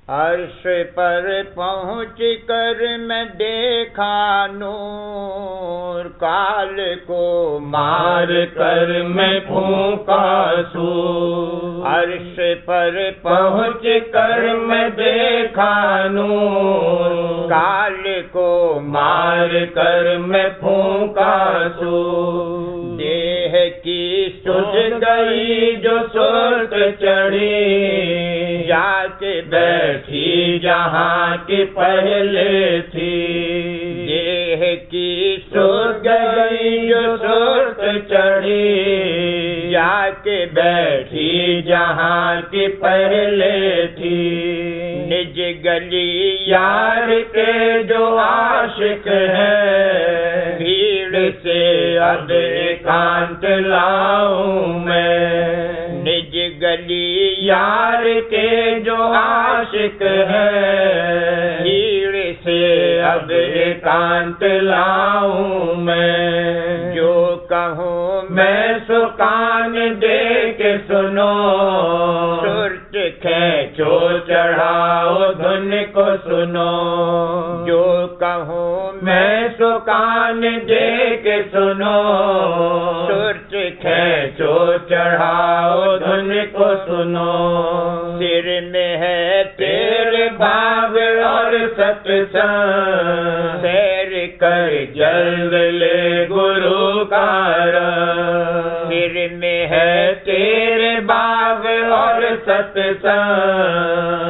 अर्श पर पहुँच कर मैं देखा नूर, काल को मार कर मैं फूंका सूर। अर्श पर पहुँच कर मैं देखा नूर, काल को मार कर मैं फूंका सूर। देह की सुझ गई जो सुर्त चढ़ी, जाके बैठी जहाँ की पहले थी। देह की सुझ गई जो सुर्त चढ़ी, जाके बैठी जहाँ की पहले थी। निज गली यार के जो आशिक है, भीड़ से अब एकांत लाऊं मैं। निज गली यार के जो आशिक है, भीड़ से अब एकांत लाऊं मैं। जो कहूँ मैं सो कान दे के सुनो, सुरत खींचो चढ़ाओ धुन को सुनो। जो कहूँ मैं सो कान दे के सुनो, सुरत खींचो चढ़ाओ धुन को सुनो। सिर में है तेरे बाग और सत्संग, सैर कर जल्द ले गुरु का रंग। सिर में है है तेरे बाग और सत्संग,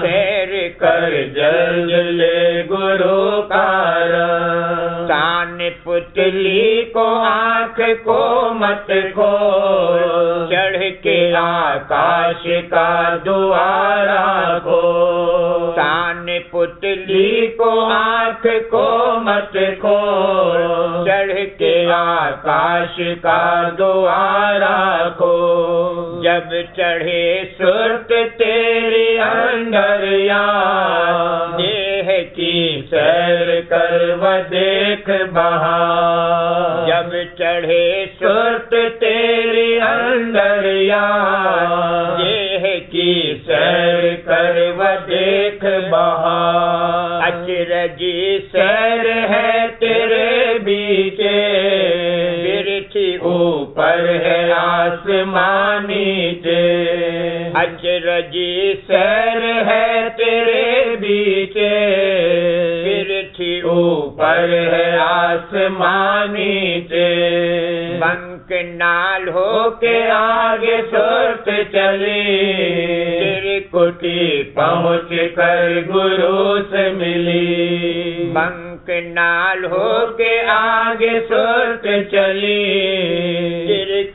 सैर कर जल्द ले गुरु का रंग। कान पुतली को आँख को मत खोल, चढ़ के आकाश का द्वारा को। कान पुतली को आँख को मत खोल, चढ़ के आकाश का द्वारा को। जब चढ़े सुरत तेरी अंदर यार, देह की सैर कर व देख बहार। जब चढ़े सुरत तेरी अंदर यार, देह की सैर कर व देख बहार। अचरजी सैर है तेरे बीचे, बिरथी ऊपर है आसमान नीचे। अचरजी सैर है तेरे बीचे, बिरथी ऊपर है आसमान नीचे। बंक नाल हो के आगे सुरत चली, कुटी पहुँच कर गुरु से मिली। बंक नाल हो के आगे सुरत चली,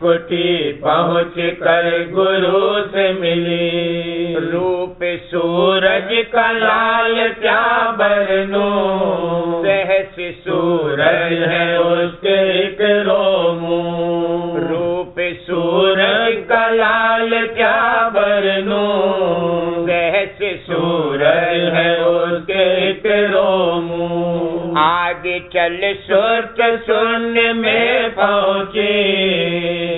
कुटी पहुँच कर गुरु से मिली। रूप सूरज का लाल क्या बरनूं, सहस सूरज है उसके एक रोमूं। रूप सूरज का लाल क्या बरनूं, सहस सूरज है उसके एक रोमूं। आगे चल सुरत सुन में पहुँची,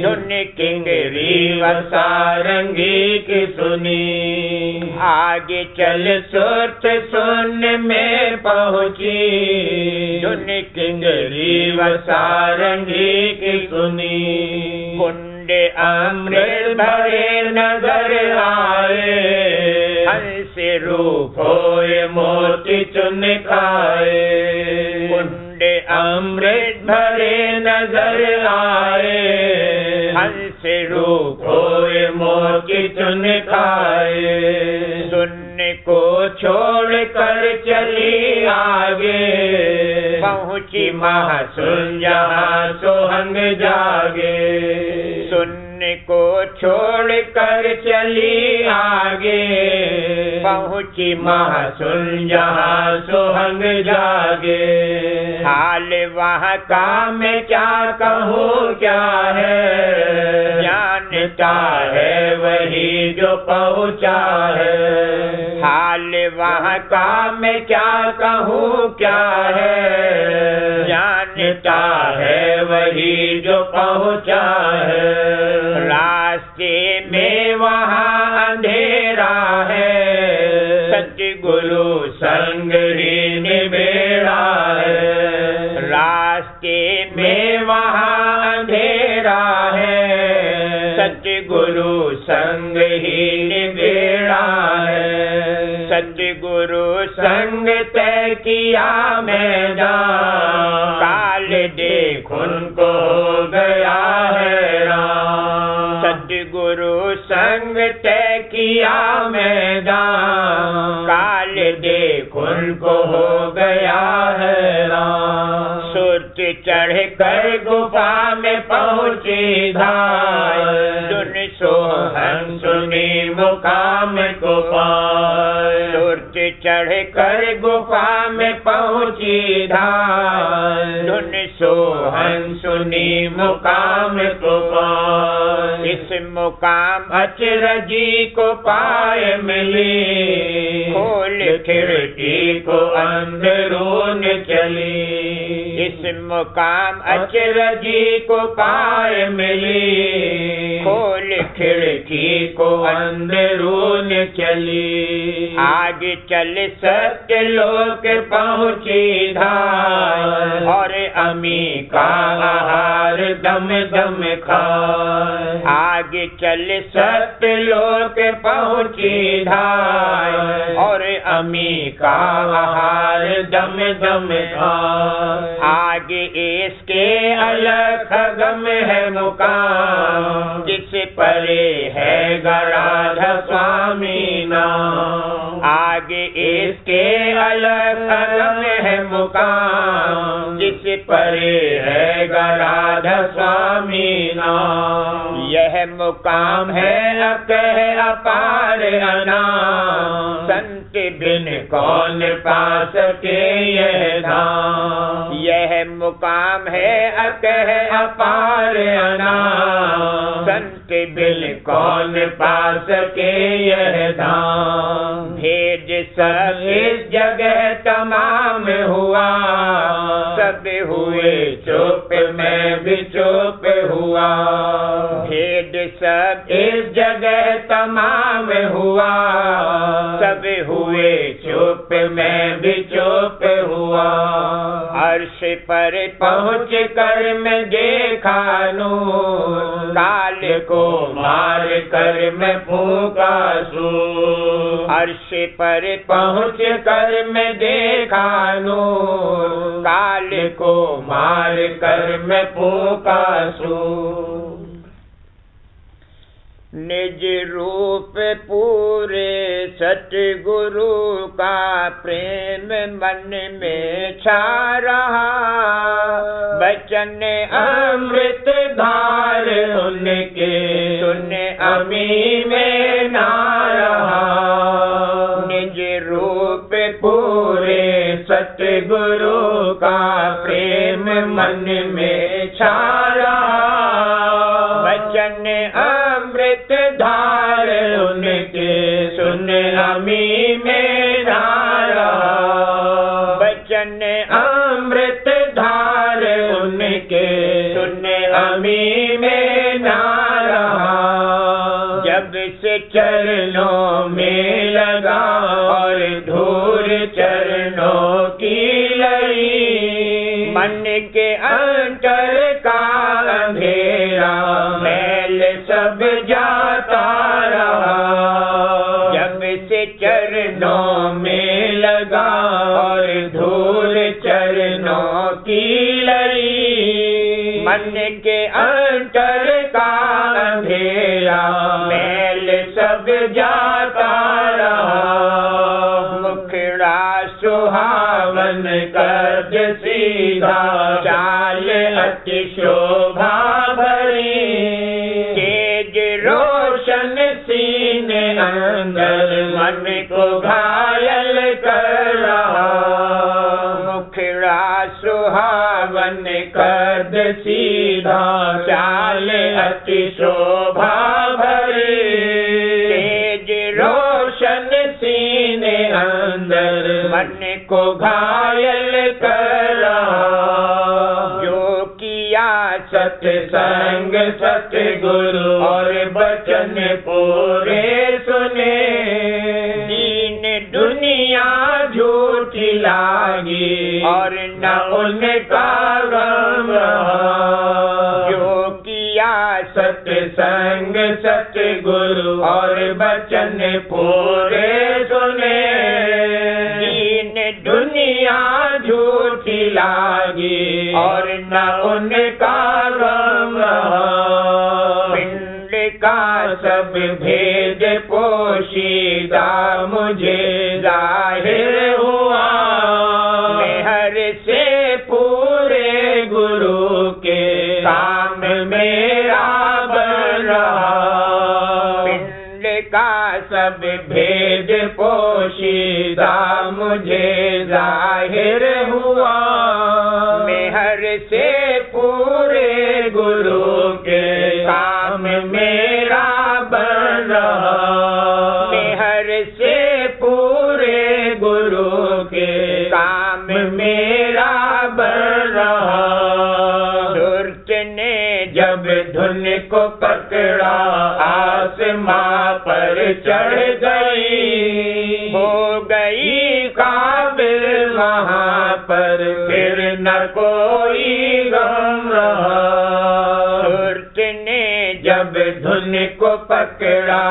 सुन किंगरी व सारंगी की सुनी। आगे चल सुरत सुन में पहुँची, सुन किंगरी व सारंगी की सुनी। कुंडे अमृत भरे नजर आए, हंस रूप होए मोती चुन खाए। कुंडे अमृत भरे नजर आए, हंस रूप होए मोती चुन खाए। सुनने को छोड़ कर चली आगे, पहुँची महासुन जहाँ सोहंग जागे। सुनने को छोड़ कर चली आगे, पहुँची महासुन जहाँ सोहंग जागे। हाल वहाँ का मैं क्या कहूँ क्या है, जानता है वही जो पहुँचा है। हाल वहाँ का मैं क्या कहूँ क्या है, जानता है वही जो पहुँचा है। रास्ते में में वहाँ अंधेरा है, सतगुरु गुरु संग ही निबेड़ा है। रास्ते में वहाँ अंधेरा है, सतगुरु संग ही निबेड़ा है। सतगुरु संग तय किया मैदान, काल देख उनको हो गया है राम। सतगुरु संग तय किया मैदान, काल देख उनको हो गया है राम। सुरत चढ़ कर गुफा में पहुँची धार, सुन सोहन सुनी मुकाम को पाए। सुरत चढ़ कर गुफा में पहुँची धार, सुन सोहन सुनी मुकाम को पाए। इस मुकाम अचरजी को पाए मिली, खोल खिड़की को अंदरून चली। इस मुकाम अचरजी को पाए मिली, खोल खिड़की को अंदरून चली। आगे चल सत्य लोक पहुँची धार, और अमी का आहार दम दम खाए। आगे चल सत्य लोक पहुँची धार, और अमी का आहार दम दम खाए। आगे इसके अलग गम है मुकाम, जिस परे है राधा स्वामी नाम। आगे इसके अलग गम है मुकाम, जिस परे है राधा स्वामी नाम। यह मुकाम है अकह अपार अनाम, संत बिन कौन पा सके यह धाम। यह मुकाम है अकह अपार अनाम, संत बिन कौन पा सके यह धाम। भेद सब इस जगह तमाम हुआ, सब हुए चुप मैं भी चुप हुआ। भेद सब इस जगह तमाम हुआ, सब हुए चुप मैं भी चुप हुआ। अर्श पर पहुँच कर मैं देखा नूर, काल को मार कर मैं फूंका सूर। अर्श पर पहुँच कर मैं देखा नूर, काल को मार कर मैं फूंका सूर। निज रूप पूरे सतगुरु का प्रेम मन में छा रहा, बचन अमृत धार उनके सुन अमी में ना रहा। निज रूप पूरे सतगुरु का प्रेम मन में छा रहा, बचन अमृत धार उनके सुन अमी में ना रहा। बचन अमृत धार उनके सुन अमी में ना रहा। जब से चरणों में लगा और धूल चरणों की लई, मन के अंतर का अंधेरा मैल सब जाता रहा। जब से चरणों में लगा और धूल चरणों की लई, मन के अंतर का अंधेरा मैल सब जाता रहा। मुखड़ा सुहावन कद सीधा, चाल अति शोभा भरी, तेज रोशन सीने अंदर मन को घायल कर रहा। मुखड़ा सुहावन कद सीधा, चाल अति शोभा भरी, तेज रोशन सीने अंदर मन को घायल कर रहा। जो किया सत्संग सतगुरु और बचन पूरे सुने, दीन दुनिया झूठी लागी और न उनका गम रहा। जो किया सत्संग सतगुरु और बचन पूरे सुने, दीन दुनिया झूठी लागी और न उनका गम रहा। पिंड का सब भेद पोशीदा मुझे जाहिर हुआ, मेहर से पूरे गुरु के काम मेरा बन रहा। पिंड का सब भेद पोशीदा मुझे जाहिर हुआ, मेहर से पूरे गुरु के काम मेरा बन रहा। मेहर से पूरे गुरु के काम मेरा बन रहा। सुरत ने जब धुन को पकड़ा आसमां पर चढ़ गई, हो गई काबिल वहाँ पर फिर न कोई गम रहा। सुरत ने जब धुन को पकड़ा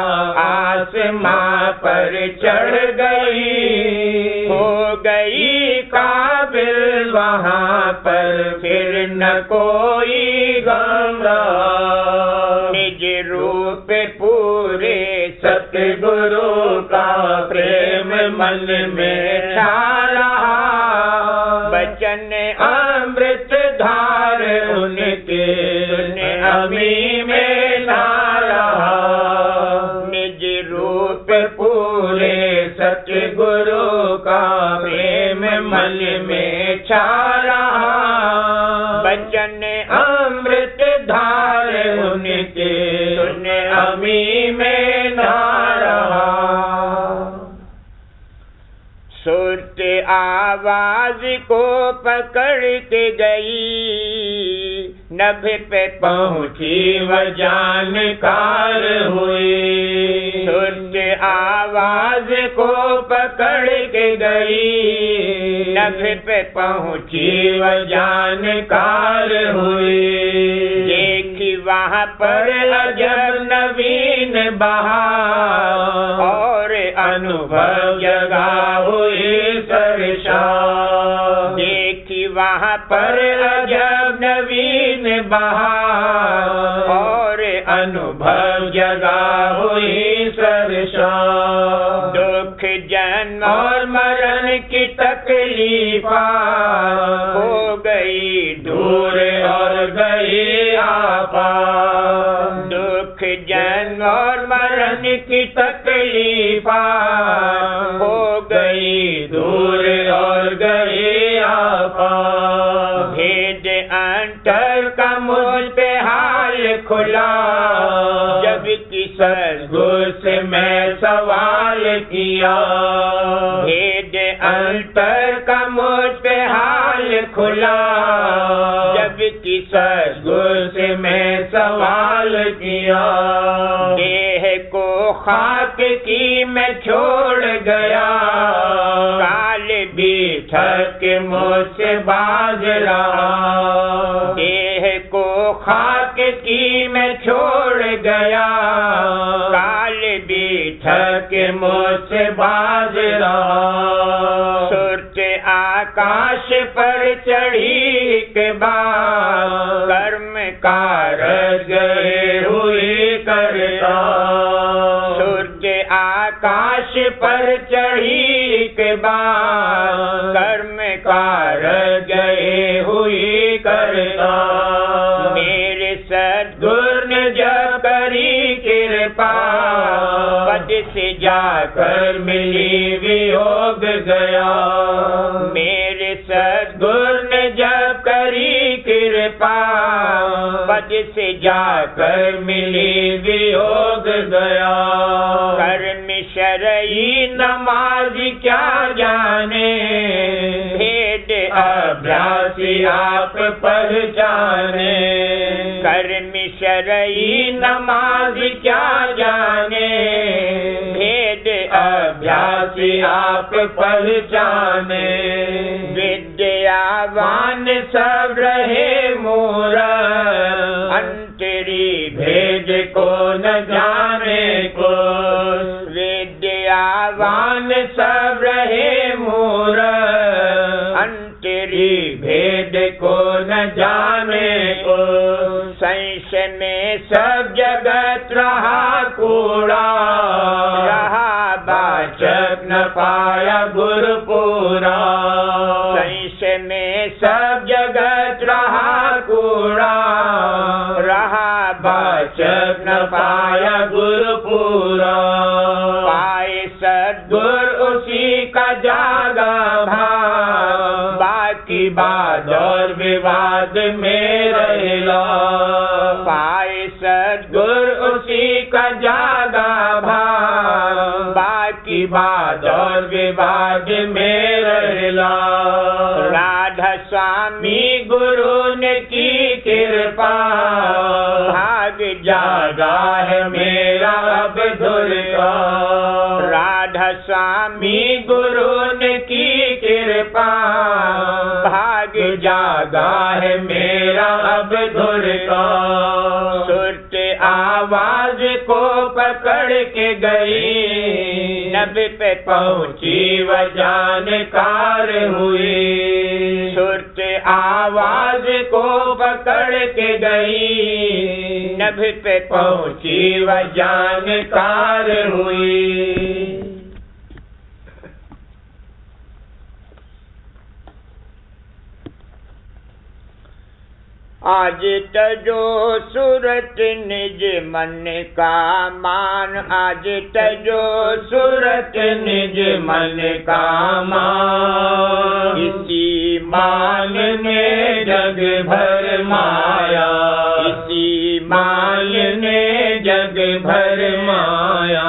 आसमां पर चढ़ गई, हो गई काबिल वहाँ पर फिर न कोई गम रहा। निज रूप पूरे सतगुरु का प्रेम मन में छा रहा, बचन अमृत धार उनके अमी में ना रहा। निज रूप पूरे सतगुरु का प्रेम मन में छा रहा, बचन अमृत धार उनके अमी में ना रहा। सुरत आवाज को पकड़ के गई, नभ पे पहुँची वह जानकार हुई। सुरत आवाज को पकड़ के गई, नभ पे पहुँची वह जानकार हुई। देखी वहाँ पर अजब नवीन बहार और अनुभव जगा हुई सरसा। देखी वहाँ पर अजब नवीन बहार और अनुभव जगा हुई सरसा। दुख जन्म और मरण की तकलीफा हो गई दूर और गई आपा। दुख जन्म और मरण की तकलीफा हो गई दूर और गई आपा। भेद अंतर का मुझ पे हाल खुला, जब कि सद्गुरु से मैं सवाल किया। भेद अंतर का मुझ पे हाल खुला, जब कि सद्गुरु से मैं सवाल किया। देह को खाक की मैं छोड़ गया, काल भी थक मुझसे बाज रहा। देह को खाक की मैं छोड़ गया, काल भी थक मुझसे बाज रहा। सुरत आकाश पर चढ़ी के बाद कर्म कारज गए हुई करता। सुरत आकाश पर चढ़ी के बाद कर्म कारज गए हुई करता। मेरे सद्गुरु ने जब करी कृपा, पद से जाकर मिली वियोग गया। मेरे सद्गुरु ने जब करी कृपा, पद से जाकर मिली वियोग गया। कर्म शरई नमाज क्या जाने, भेद अभ्यासी आप पहचाने। कर्म शरई नमाज क्या जाने, भेद अभ्यासी दासी आप पहचाने। विद्यावान सब रहे मूरख, अंतरी भेद को न जाने को। विद्यावान सब रहे मूरख, अंतरी भेद को न जाने को। संशय में सब जगत रहा कूड़ा, रहा वाचक न पाया गुरु पूरा। संशय में सब जगत रहा कूड़ा, रहा वाचक न पाया गुरु पूरा। पाए सद्गुर उसी का जागा भाव, बाकी वाद और विवाद में रहेला। पाए सद्गुर उसी का जागा भाव, बाकी वाद और विवाद में रहेला। राधा स्वामी गुरु ने की कृपा, भाग जागा है मेरा अब दुर्गा। राधा स्वामी गुरु ने की कृपा, भाग जागा है मेरा अब दुर्गा। सुरत आवाज को पकड़ के गई, नभ पे पहुंची वह जानकार हुई। सुरत आवाज को पकड़ के गई, नभ पे पहुंची वह जानकार हुई। आज तजो सूरत निज मन का मान, आज तजो सूरत निज मन का मान। इसी मान में जग भर माया, इसी मान ने जग भर माया।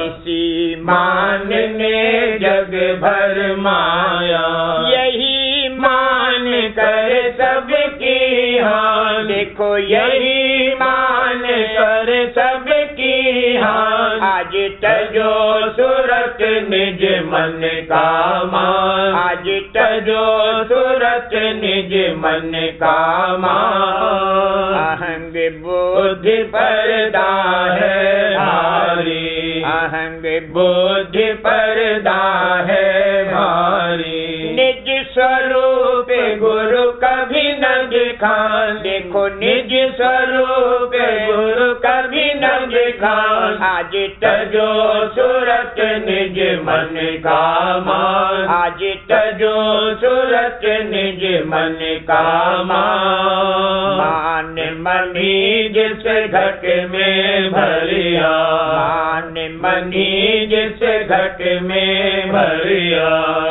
इसी मान ने जग भर माया। यही मान कर सबकी हान, देखो यही मान कर सबकी हान। आज तजो सूरत निज मन का मान, आज तजो सूरत निज मन का मान। अहंग बुद्धि पर्दा है भारी, अहंग बुद्धि पर्दा है भारी। निज स्वरूप गुरु कभी न दिखान, देखो निज स्वरूप गुरु कभी न दिखान। आज तजो सूरत निज मन का मान, आज तजो सूरत निज मन का मान। मान मनी जिस घट में भरिया, मान मनी जिस घट में भरिया।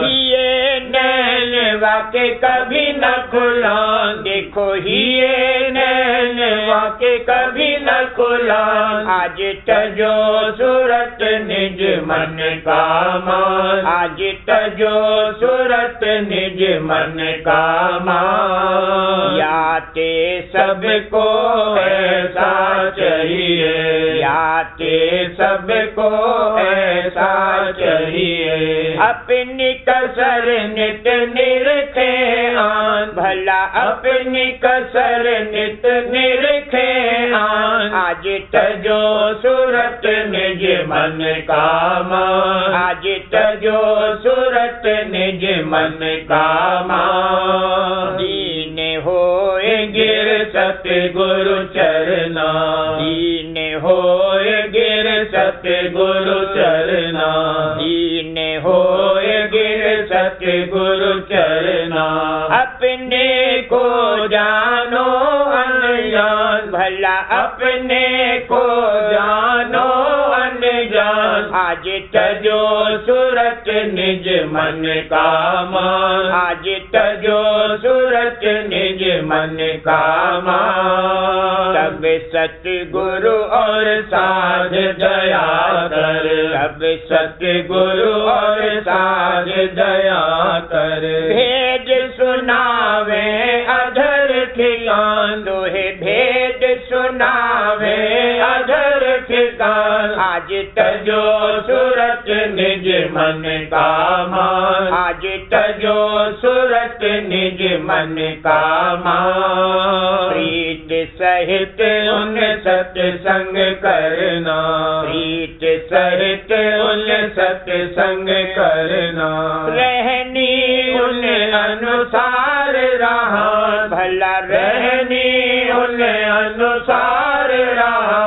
ये नैन वाके कभी न खुला, देखो ये नैन वाके कभी न खुला। आज तजो सूरत निज मन का मान, आज तजो सूरत निज मन का मान। याते सबको ऐसा चाहिए, याते सबको ऐसा चाहिए। अपनी कसर नित निरखे आन, भला अपनी कसर नित निरखे आन। आज तजो सूरत निज मन का मान, आज तजो सूरत निज मन का मान। दीन होए गिर सतगुरु चरना, दीन होए गिर सतगुरु चरना। दीन होए गिर सतगुरु चरना। अपने को जानो अनजान, भला अपने को जानो अनजान। आज तजो सूरत निज मन का मान, आज तजो सूरत निज मन का मान। सब सतगुरु और साध दया कर, सब सतगुरु और साध दया कर। भेद सुनावे अधर ठिकान, दोहे भेद सुनावे अधर ठिकान। आज तजो सूरत निज मन का मान, आज तजो सूरत निज मन का मान। प्रीत सहित उन सत्संग करना, प्रीत सहित उन सत्संग करना। रहनी उन अनुसार रहा, भला रहनी उन अनुसार रहा।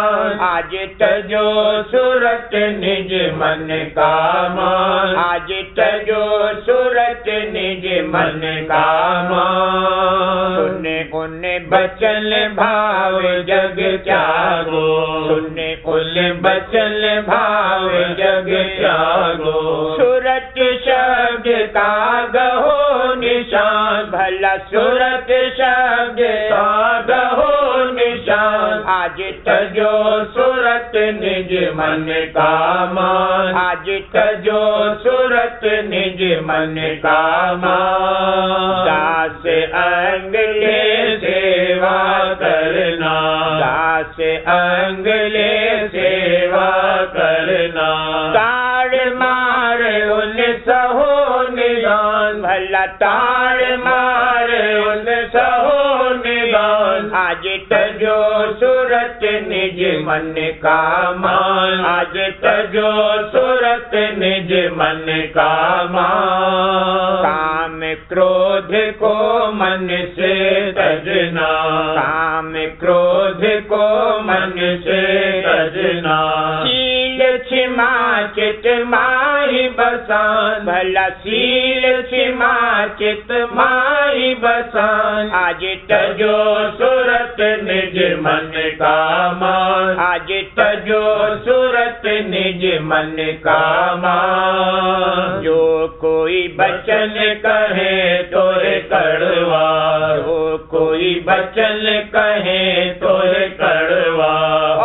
आज तजो सूरत निज मन का मान, आज तजो सूरत निज मन का मान। सुने उन्हें बचन भाव जग त्यागो, सुने उन बचन भाव जग त्यागो। सूरत शब्द का गहो निशान, भला सूरत शब्द का गहो निशान। आज तजो सूरत निज मन का मान, आज तजो सूरत निज मन का मान। दास अंग ले सेवा करना, दास अंग ले सेवा करना। ताड़ मार उन सहो निदान, भला ताड़ मार उन सहो निदान। आज तजो सूरत निज मन का मान, आज तजो सूरत निज मन का मान। काम क्रोध को मन से तजना, काम क्रोध को मन से तजना। शील क्षमा चित माहि बसान, भला शील क्षमा चित माहि बसान। आज तजो सूरत निज मन का मान, आज तजो सूरत निज मन का मान। जो कोई बचन कहे तोरे कड़वा, जो कोई बचन कहे तोरे कड़वा।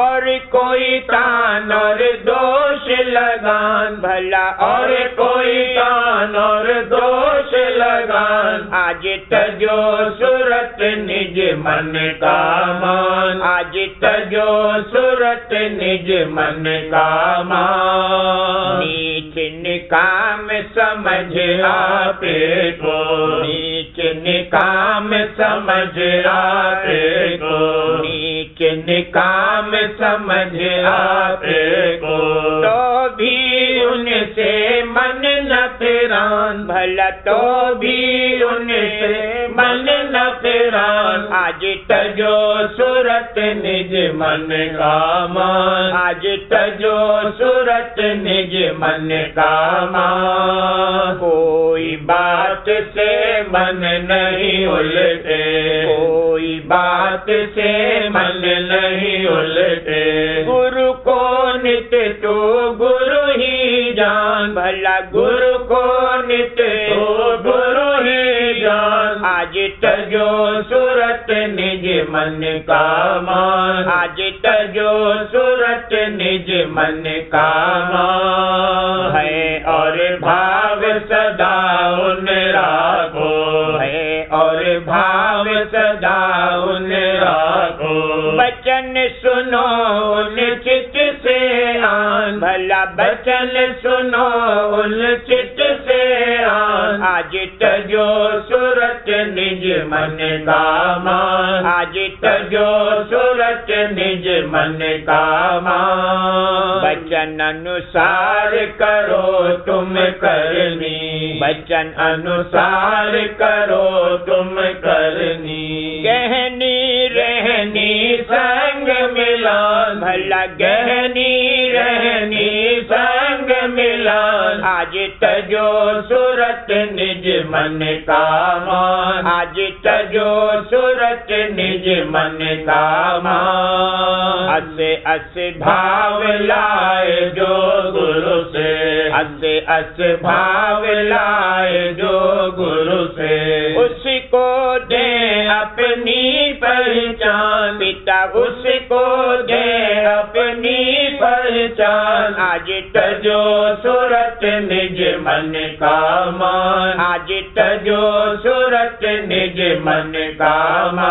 और कोई तान और दोष लगान, भला और कोई तान और दोष लगान। आज तजो सूरत निज मन का मान, आज तजो सूरत निज मन का मान। नीच निकाम समझ आपे को, नीच निकाम समझ आपे को, नीच निकाम समझ आपे को। तो भी उनसे मन न फिरान, भला तो भी उनसे मन न फिरान। आज तजो सूरत निज मन का मान, आज तजो सूरत निज मन का मान। कोई बात से मन नहीं उलटे, कोई बात से मन नहीं उलटे। गुरु को नित्य तो गुरु ही जान, भला गुरु को नित्य तो गुरु ही जान। आज तजो सूरत निज मन का मान, आज तजो सूरत निज मन का मान। है और भाव सदा उन राखो, है और भाव सदा उन राखो। बचन सुनो उन चित से आन, भला बचन सुनो उन चित से आन। आज तजो सूरत निज मन का मान, आज तजो सूरत निज मन का मान। बचन अनुसार करो तुम करनी, बचन अनुसार करो तुम करनी। गहनी रहनी संग मिलान, भला गहनी रहनी संग मिलान। आज तजो सूरत निज मन का मान, आज तजो सूरत निज मन का मान। अस भाव लाए जो गुरु से, अस भाव लाए जो गुरु से। उसको दे अपनी पहचान, पिता उसको दे अपनी पहचान। आज तजो सूरत निज मन का मान, आज तजो तजो सूरत निज मन कामा।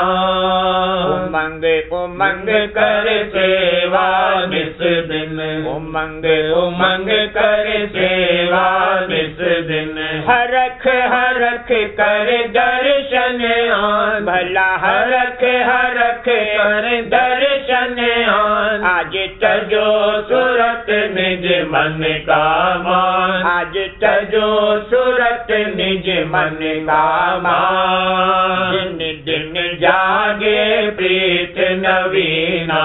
उमंग उमंग कर सेवा निस दिन, उमंग उमंग कर सेवा निस दिन। हरख हरख कर दर्शन आन, भला हरख हरख कर दर्शन आन। आज तजो सूरत निज मन कामा। आज तजो सूरत निज मन कामा। दिन दिन जागे प्रीत नवीना,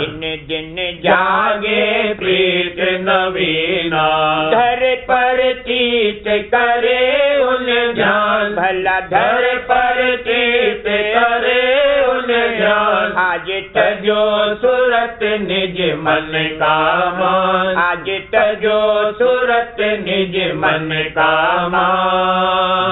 दिन दिन जागे प्रीत नवीना। धर पर तीत करे उन ध्यान, भला धर पर तीत करे उन ध्यान। आज तजो सूरत निज मन कामा। आज तजो सूरत निज मन कामा।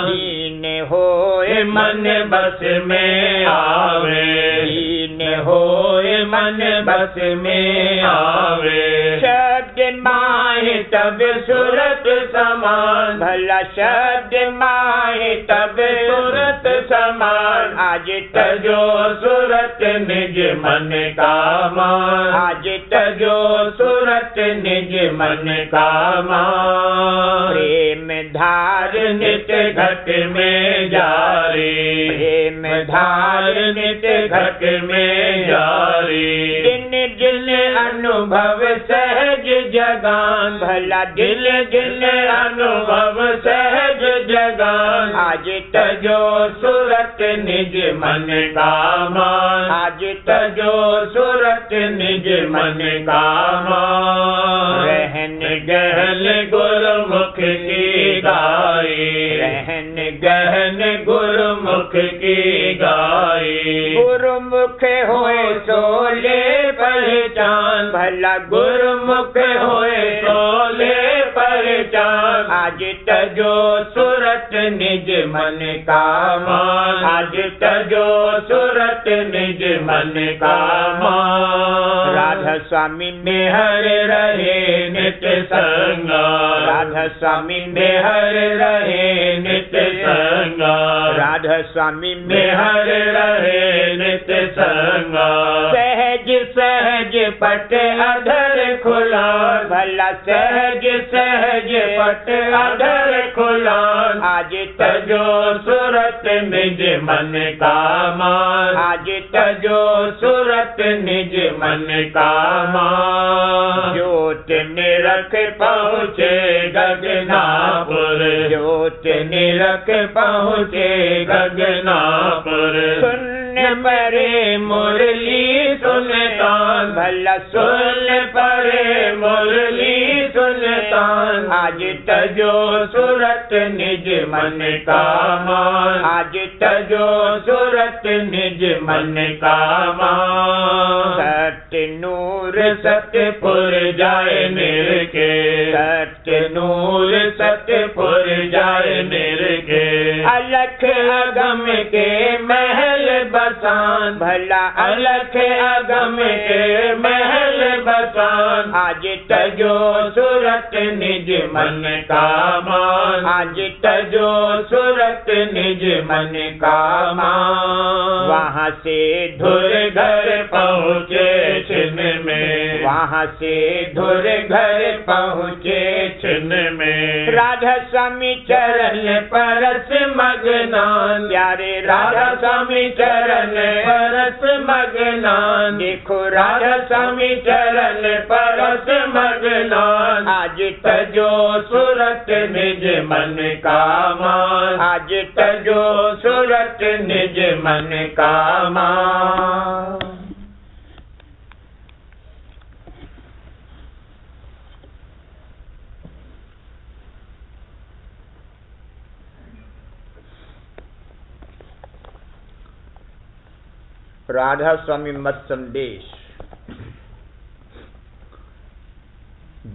दीन होए मन बस में आवे, दीन होए मन बस में आवे। शब्द माहे तब सूरत समान, भला शब्द माहे तब सूरत समान। आज तजो सूरत निज मन कामा। आज तजो सूरत निज मन कामा। प्रेम धार नित घट में जारी, प्रेम धार नित घट में जारी। दिन दिन अनुभव सहज जगान, भला दिल दिल अनुभव सहज जगान। आज तजो सूरत निज मन कामा। आज तजो सूरत निज मन कामा। रहन गहन गुरुमुख की गाई, रहन गहन गुरुमुख की गाई। गुरुमुख होए सोले पहचान, भला गुरुमुख होए सोले पहचान। आज तजो सूरत निज मन कामा। आज तजो सूरत निज मन कामा। राधा स्वामी में हर रहे नित्य संगा, राधा स्वामी में हर रहे नित्य संगा। राधा स्वामी में हर रहे नित्य संगा। सहज सहज पट अधर खुला, भला सहज सहज पट अधर खुला। आज तजो सूरत निज मन कामा। आज तजो सूरत निज मन कामा। ज्योत निरख पहुँचे गगनापुर, ज्योत निरख पहुँचे गगनापुर। सुन परे मुरली सुनतान, भला सुन परे मुरली सुनतान। आज तजो सूरत निज मन कामा। आज तजो सूरत निज मन कामा। सत्य नूर सत्यपुर जाए निरखे, सत्य नूर सत्यपुर जाए निरखे। अलख अगम के महल बसान, भला अलख अगम के महल बसान। आज तजो सूरत निज मन कामा। आज तजो सूरत निज मन कामा। वहाँ से धुर घर पहुँचे छिन में, वहाँ से धुर घर पहुँचे छिन में। राधा स्वामी चरण परस मगनान, प्यारे राधा स्वामी चरण परस मगनान। देखो राधा स्वामी चरण परस मगनान। आज तजो सूरत निज मन कामा। आज तजो सूरत निज मन कामा। राधा स्वामी मत संदेश।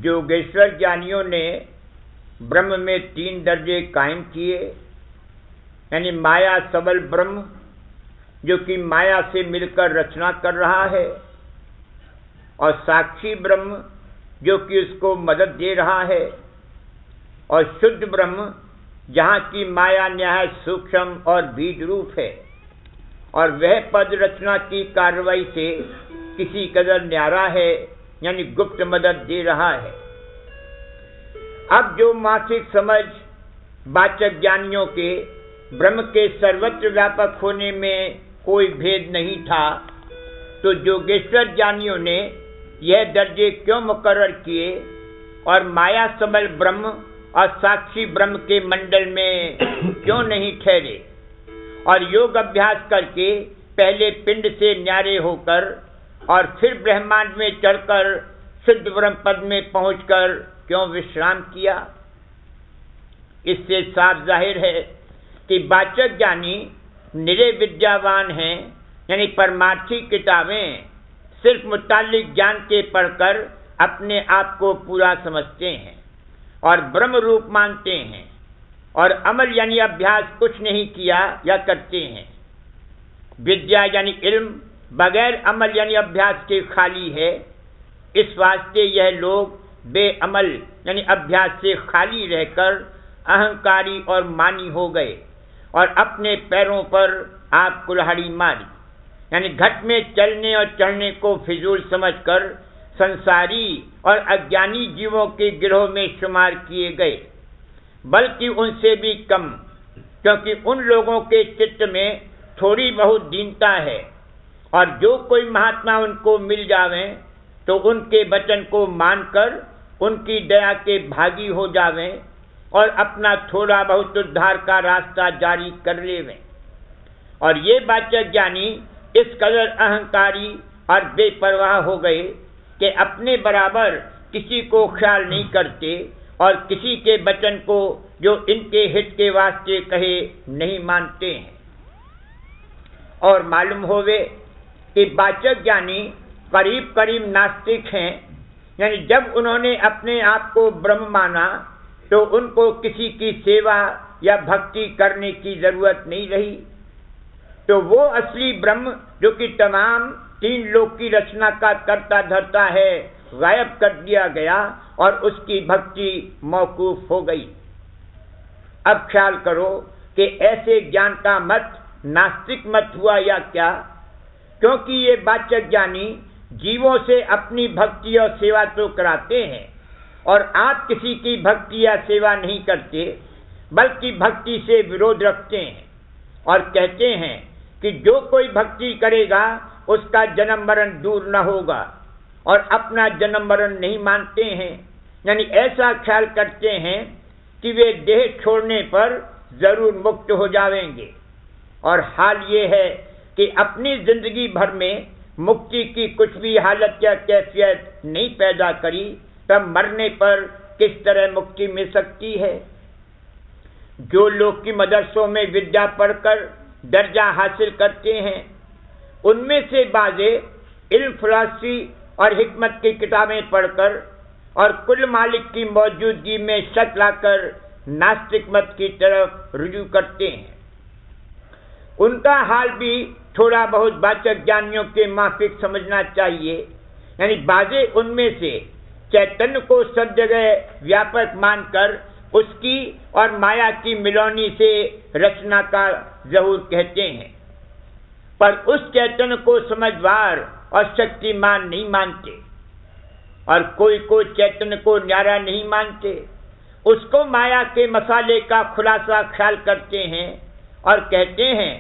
योगेश्वर ज्ञानियों ने ब्रह्म में 3 दर्जे कायम किए, यानी माया सबल ब्रह्म जो कि माया से मिलकर रचना कर रहा है, और साक्षी ब्रह्म जो कि उसको मदद दे रहा है, और शुद्ध ब्रह्म जहाँ की माया न्याय सूक्ष्म और बीज रूप है, और वह पद रचना की कार्रवाई से किसी कदर न्यारा है, यानी गुप्त मदद दे रहा है। अब जो मासिक समझ वाचक ज्ञानियों के ब्रह्म के सर्वत्र व्यापक होने में कोई भेद नहीं था, तो योगेश्वर ज्ञानियों ने यह दर्जे क्यों मुकर्रर किए और माया सबल ब्रह्म और साक्षी ब्रह्म के मंडल में क्यों नहीं ठहरे और योग अभ्यास करके पहले पिंड से न्यारे होकर और फिर ब्रह्मांड में चढ़कर सिद्ध ब्रह्म पद में पहुंचकर क्यों विश्राम किया? इससे साफ जाहिर है कि वाचक ज्ञानी निरे विद्यावान हैं, यानी परमार्थी किताबें सिर्फ मुतालिक ज्ञान के पढ़कर अपने आप को पूरा समझते हैं और ब्रह्म रूप मानते हैं, और अमल यानी अभ्यास कुछ नहीं किया या करते हैं। विद्या यानी इल्म बगैर अमल यानी अभ्यास के खाली है। इस वास्ते यह लोग बेअमल यानी अभ्यास से खाली रहकर अहंकारी और मानी हो गए और अपने पैरों पर आप कुल्हाड़ी मारी, यानी घट में चलने और चढ़ने को फिजूल समझकर संसारी और अज्ञानी जीवों के गिरोह में शुमार किए गए, बल्कि उनसे भी कम, क्योंकि उन लोगों के चित्त में थोड़ी बहुत दीनता है, और जो कोई महात्मा उनको मिल जावे तो उनके वचन को मानकर उनकी दया के भागी हो जावे और अपना थोड़ा बहुत उद्धार का रास्ता जारी कर लेवे। और ये वाचक ज्ञानी इस कदर अहंकारी और बेपरवाह हो गए कि अपने बराबर किसी को ख्याल नहीं करते और किसी के वचन को जो इनके हित के वास्ते कहे नहीं मानते हैं। और मालूम होवे कि वाचक ज्ञानी करीब करीब नास्तिक हैं, यानी जब उन्होंने अपने आप को ब्रह्म माना तो उनको किसी की सेवा या भक्ति करने की जरूरत नहीं रही, तो वो असली ब्रह्म जो कि तमाम तीन लोक की रचना का कर्ता धर्ता है गायब कर दिया गया और उसकी भक्ति मौकूफ हो गई। अब ख्याल करो कि ऐसे ज्ञान का मत नास्तिक मत हुआ या क्या, क्योंकि ये वाचक ज्ञानी जीवों से अपनी भक्ति और सेवा तो कराते हैं और आप किसी की भक्ति या सेवा नहीं करते, बल्कि भक्ति से विरोध रखते हैं और कहते हैं कि जो कोई भक्ति करेगा उसका जन्म मरण दूर न होगा, और अपना जन्म मरण नहीं मानते हैं, यानी ऐसा ख्याल करते हैं कि वे देह छोड़ने पर जरूर मुक्त हो जाएंगे। और हाल ये है कि अपनी जिंदगी भर में मुक्ति की कुछ भी हालत या कैफियत नहीं पैदा करी, तब मरने पर किस तरह मुक्ति मिल सकती है? जो लोग की मदरसों में विद्या पढ़कर दर्जा हासिल करते हैं, उनमें से बाजे इल्म फिलॉसफी और हिकमत की किताबें पढ़कर और कुल मालिक की मौजूदगी में शक लाकर नास्तिक मत की तरफ रुजू करते हैं। उनका हाल भी थोड़ा बहुत वाचक ज्ञानियों के माफिक समझना चाहिए, यानी बाजे उनमें से चैतन्य को सब जगह व्यापक मानकर उसकी और माया की मिलौनी से रचना का ज़हूर कहते हैं, पर उस चैतन्य को समझदार और शक्तिमान नहीं मानते, और कोई चैतन्य को न्यारा नहीं मानते, उसको माया के मसाले का खुलासा ख्याल करते हैं और कहते हैं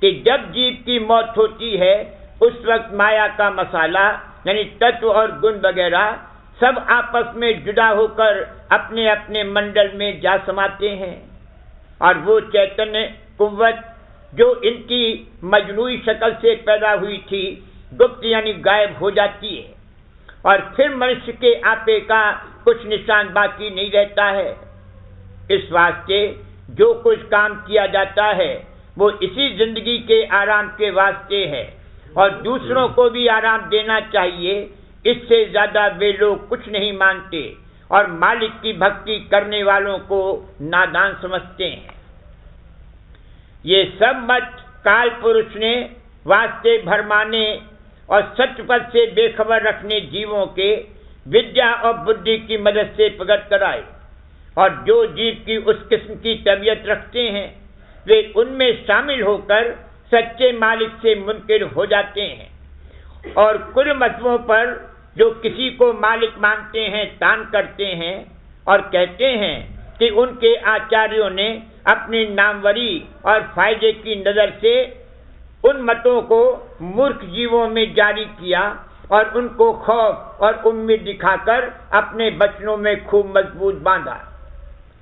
कि जब जीव की मौत होती है उस वक्त माया का मसाला यानी तत्व और गुण वगैरह सब आपस में जुदा होकर अपने अपने मंडल में जा समाते हैं, और वो चैतन्य कुव्वत जो इनकी मजनूई शक्ल से पैदा हुई थी गुप्त यानी गायब हो जाती है, और फिर मनुष्य के आपे का कुछ निशान बाकी नहीं रहता है। इस वास्ते जो कुछ काम किया जाता है वो इसी जिंदगी के आराम के वास्ते है, और दूसरों को भी आराम देना चाहिए। इससे ज्यादा वे लोग कुछ नहीं मानते और मालिक की भक्ति करने वालों को नादान समझते हैं। ये सब मत काल पुरुष ने वास्ते भरमाने और सत्यपथ से बेखबर रखने जीवों के विद्या और बुद्धि की मदद से प्रकट कराए, और जो जीव की उस किस्म की तबीयत रखते हैं वे उनमें शामिल होकर सच्चे मालिक से मुनकिर हो जाते हैं। और कुल मतों पर जो किसी को मालिक मानते हैं तान करते हैं और कहते हैं कि उनके आचार्यों ने अपनी नामवरी और फायदे की नजर से उन मतों को मूर्ख जीवों में जारी किया और उनको खौफ और उम्मीद दिखाकर अपने बचनों में खूब मजबूत बांधा।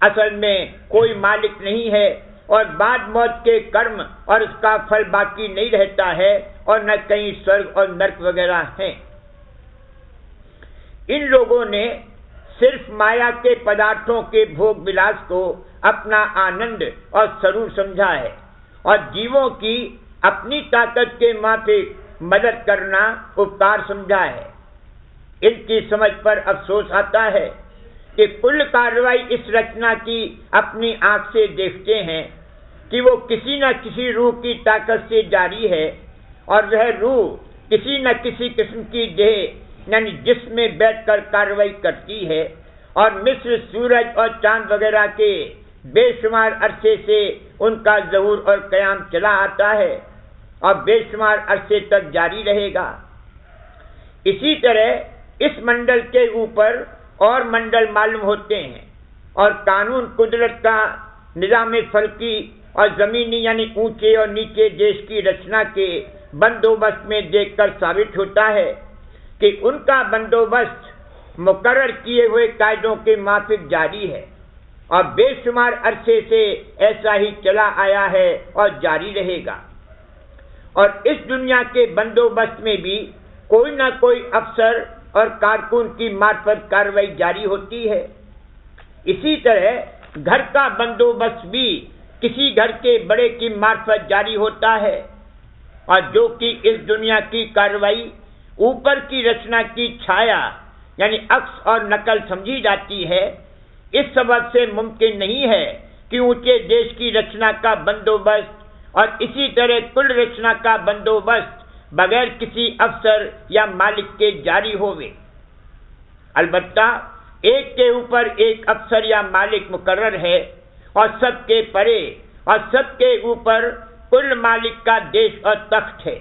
असल में कोई मालिक नहीं है और बाद मौत के कर्म और उसका फल बाकी नहीं रहता है और न कहीं स्वर्ग और नरक वगैरह हैं। इन लोगों ने सिर्फ माया के पदार्थों के भोग विलास को अपना आनंद और स्वरूप समझा है और जीवों की अपनी ताकत के माफिक मदद करना उपकार समझा है। इनकी समझ पर अफसोस आता है कि कुल कार्रवाई इस रचना की अपनी आंख से देखते हैं कि वो किसी न किसी रूह की ताकत से जारी है और वह रूह किसी न किसी किस्म की देह यानी जिसमें बैठकर कार्रवाई करती है और मिस्र सूरज और चांद वगैरह के बेशुमार अरसे से उनका ज़हूर और क़याम चला आता है और बेशुमार अरसे तक जारी रहेगा। इसी तरह इस मंडल के ऊपर और मंडल मालूम होते हैं और कानून कुदरत का निज़ाम फल्की और ज़मीनी यानी ऊंचे और नीचे देश की रचना के बंदोबस्त में देखकर साबित होता है कि उनका बंदोबस्त मुकर्रर किए हुए कायदों के माफिक जारी है और बेशुमार अरसे से ऐसा ही चला आया है और जारी रहेगा। और इस दुनिया के बंदोबस्त में भी कोई ना कोई अफसर और कारकुन की मार्फत कार्रवाई जारी होती है। इसी तरह घर का बंदोबस्त भी किसी घर के बड़े की मार्फत जारी होता है और जो कि इस दुनिया की कार्रवाई ऊपर की रचना की छाया यानी अक्स और नकल समझी जाती है। इस सबब से मुमकिन नहीं है कि ऊंचे देश की रचना का बंदोबस्त और इसी तरह कुल रचना का बंदोबस्त बगैर किसी अफसर या मालिक के जारी होवे। अलबत्ता एक के ऊपर एक अफसर या मालिक मुकर्रर है और सबके परे और सबके ऊपर कुल मालिक का देश और तख्त है।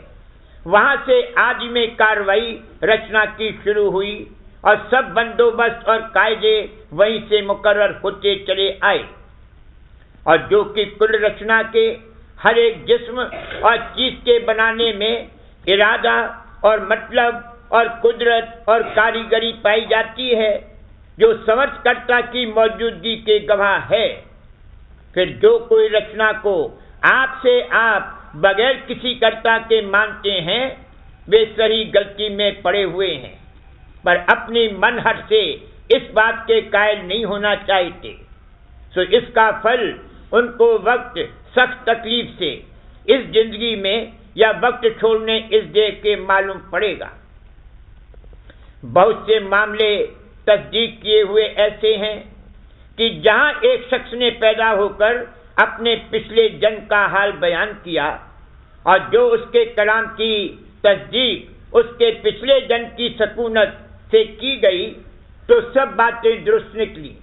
वहां से आदि में कार्रवाई रचना की शुरू हुई और सब बंदोबस्त और कायदे वहीं से मुकर्रर होते चले आए और जो कि कुल रचना के हर एक जिस्म और चीज के बनाने में इरादा और मतलब और कुदरत और कारीगरी पाई जाती है जो समर्थकर्ता की मौजूदगी के गवाह है। फिर जो कोई रचना को आप से आप बगैर किसी कर्ता के मानते हैं वे सही गलती में पड़े हुए हैं पर अपनी मनहट से इस बात के कायल नहीं होना चाहते। सो इसका फल उनको वक्त सख्त तकलीफ से इस जिंदगी में या वक्त छोड़ने इस देह के मालूम पड़ेगा। बहुत से मामले तस्दीक किए हुए ऐसे हैं कि जहां एक शख्स ने पैदा होकर अपने पिछले जन्म का हाल बयान किया और जो उसके कलाम की तस्दीक उसके पिछले जन्म की सकूनत से की गई तो सब बातें दुरुस्त निकली।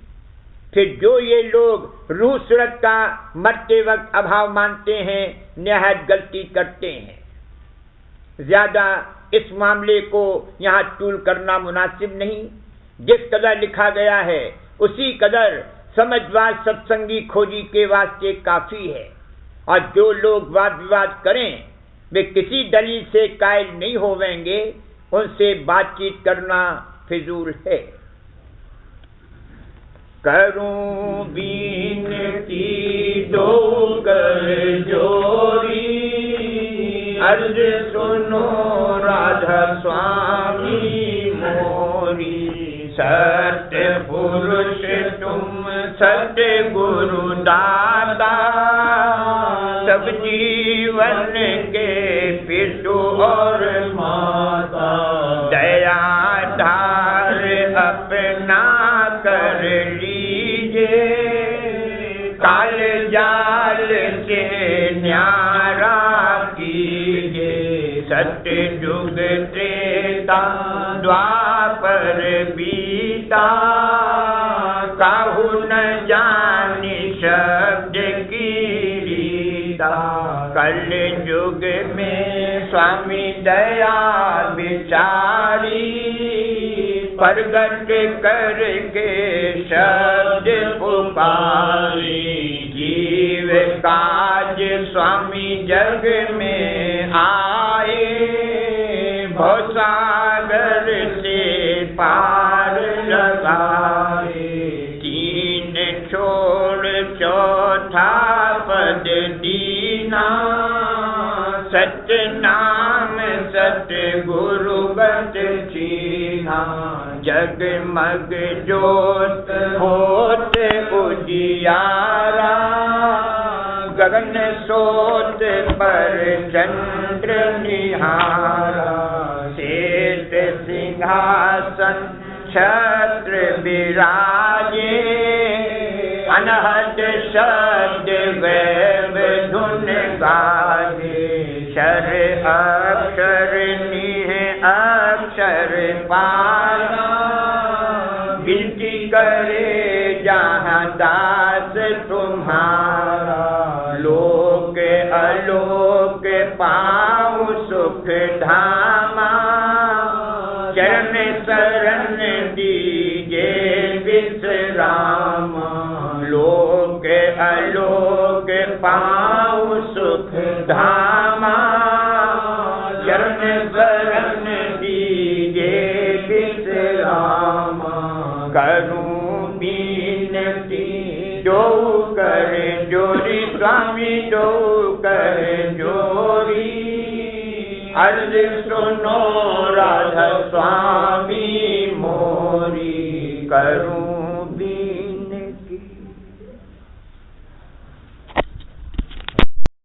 फिर जो ये लोग रूह सूरत का मरते वक्त अभाव मानते हैं निहायत गलती करते हैं। ज्यादा इस मामले को यहाँ तूल करना मुनासिब नहीं। जिस कदर लिखा गया है उसी कदर समझवाद सत्संगी खोजी के वास्ते काफी है और जो लोग वाद विवाद करें वे किसी दलील से कायल नहीं होवेंगे। उनसे बातचीत करना फिजूल है। करूं बीनती दो कर जोरी अर्ज सुनो राधा स्वामी मोरी। सत्य पुरुष तुम सत्य गुरु दाता सब जीवन के पितु और माता। दया धार अपना कर लीजिए काल जाल से न्यारा कीजिए। सत्य युग त्रेता द्वापर बीता काहू न कल युग में स्वामी दया विचारी, प्रगट करके शब्द पुकारी। जीव काज स्वामी जग में आए, भवसागर से पार लगाए। तीन छोड़ चौथा पद दीना, सत्य नाम सत्य गुरु गत चीना। जगमग ज्योत होत उजियारा, गगन सोत पर चंद्र निहारा। शेष सिंहासन छत्र विराजे, अनहद शब्द वैव धुन गाजे। शर अक्षर निह अक्षर पारा, विनती करे जहाँ दास तुम्हारा। लोक अलोक पाऊँ सुख धामा, चरण शरण दीजे विश्राम। लोक अलोक पाऊँ सुख धामा, चरण शरण दीजे विश्राम। करूं बीनती जो करे जोरी, स्वामी जो करे जोरी। अर्ज सुनो राधा स्वामी मोरी, करूं